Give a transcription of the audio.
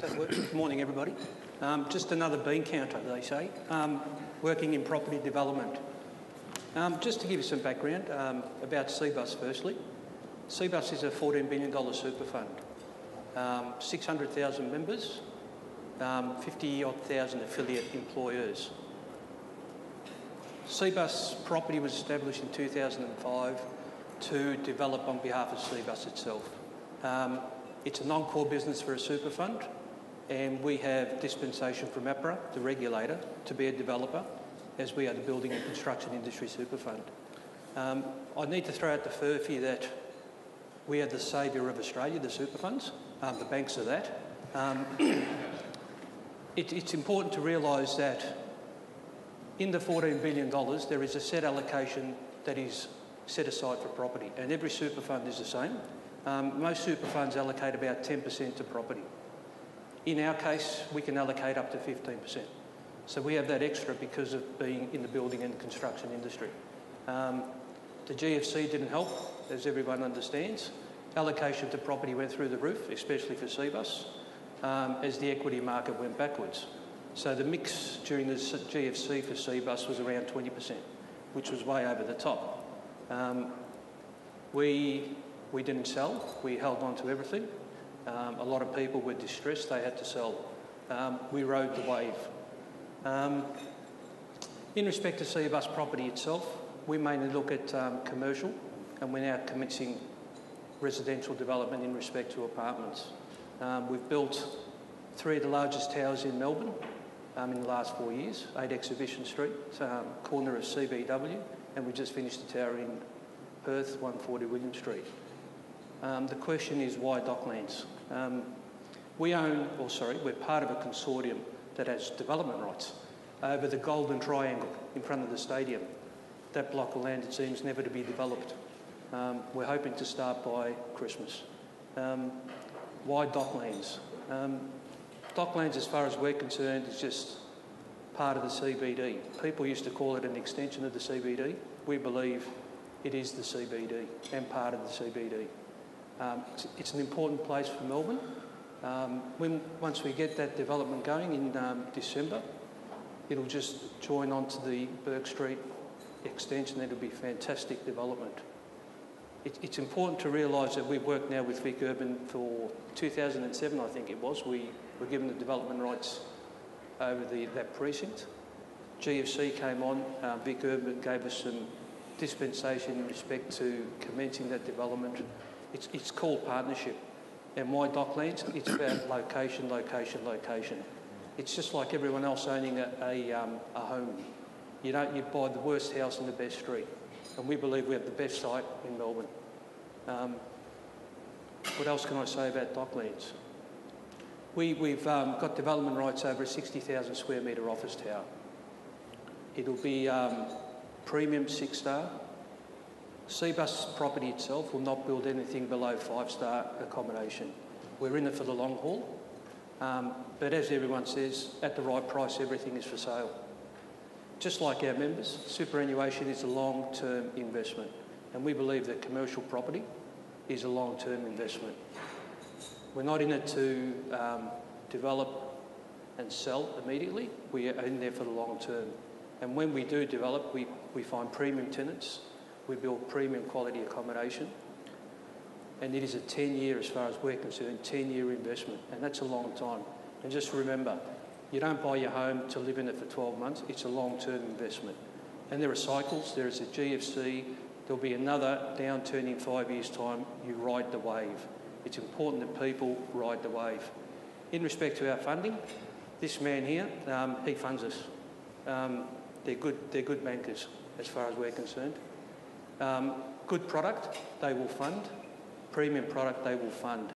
That works. Good morning, everybody. Just another bean counter, they say, working in property development. Just to give you some background about CBUS firstly. CBUS is a $14 billion super fund, 600,000 members, 50-odd thousand affiliate employers. CBUS property was established in 2005 to develop on behalf of CBUS itself. It's a non-core business for a super fund, and we have dispensation from APRA, the regulator, to be a developer, as we are the building and construction industry super fund. I need to throw out the furphy that we are the saviour of Australia, the super funds. The banks are that. It's important to realise that in the $14 billion, there is a set allocation that is set aside for property, and every super fund is the same. Most super funds allocate about 10% to property. In our case, we can allocate up to 15%. So we have that extra because of being in the building and construction industry. The GFC didn't help, as everyone understands. Allocation to property went through the roof, especially for CBUS, as the equity market went backwards. So the mix during the GFC for CBUS was around 20%, which was way over the top. We didn't sell, we held on to everything. A lot of people were distressed, they had to sell. We rode the wave. In respect to CBUS property itself, we mainly look at commercial, and we're now commencing residential development in respect to apartments. We've built 3 of the largest towers in Melbourne in the last 4 years, 8 Exhibition Street, corner of CBW, and we just finished a tower in Perth, 140 William Street. The question is, why Docklands? We're part of a consortium that has development rights over the Golden Triangle in front of the stadium. That block of land, it seems, never to be developed. We're hoping to start by Christmas. Why Docklands? Docklands, as far as we're concerned, is just part of the CBD. People used to call it an extension of the CBD. We believe it is the CBD and part of the CBD. It's an important place for Melbourne. Once we get that development going in December, it'll just join onto the Burke Street extension. It'll be fantastic development. It's important to realise that we've worked now with Vic Urban for 2007, I think it was. We were given the development rights over that precinct. GFC came on. Vic Urban gave us some dispensation in respect to commencing that development. It's called partnership. And why Docklands? It's about location, location, location. It's just like everyone else owning a home. You buy the worst house in the best street. And we believe we have the best site in Melbourne. What else can I say about Docklands? We've got development rights over a 60,000 square metre office tower. It'll be premium 6-star. CBUS property itself will not build anything below 5-star accommodation. We're in it for the long haul. But as everyone says, at the right price, everything is for sale. Just like our members, superannuation is a long-term investment, and we believe that commercial property is a long-term investment. We're not in it to develop and sell immediately. We are in there for the long term. And when we do develop, we find premium tenants, we build premium quality accommodation, and it is a 10-year, as far as we're concerned, 10-year investment, and that's a long time. And just remember, you don't buy your home to live in it for 12 months. It's a long-term investment. And there are cycles. There is a GFC. There'll be another downturn in 5 years' time. You ride the wave. It's important that people ride the wave. In respect to our funding, this man here, he funds us. They're good bankers, as far as we're concerned. Good product, they will fund. Premium product, they will fund.